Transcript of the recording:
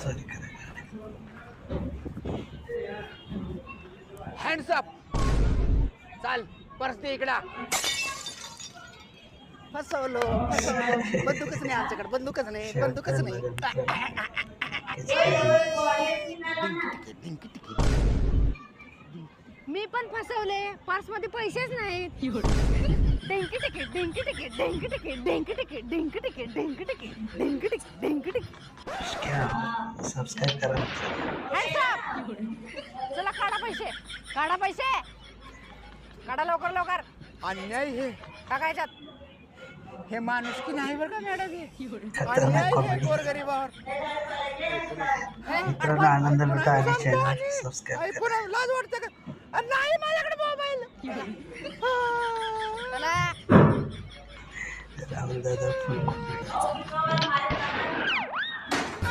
चोरी करायला. Hands up. चाल पर्स दे इकडा. फसवलो बंदूकच नाही आमच्याकडे. बंदूकच नाही. मी पण फसवले. पर्स मध्ये पैसेच नाहीत. Dunki ticket Dunki ticket Dunki ticket Dunki ticket Dunki ticket Dunki ticket Dunki ticket Dunki ticket. Subscribe करा. Hands up. चला काढा पैसे. काढा लवकर. अन्याय हे टाकायच्यात. हे माणूस की नाही बरं का मॅडम. खतरनाक अन्याय हे कॉमेडी. गोरगरिबावर. मित्रांनो आनंद लुटा आणि चॅनल सबस्क्राईब करा. पुन्हा लाज वाटते का. नाही माझ्याकडे मोबाईल. चला राहुल दादा फुल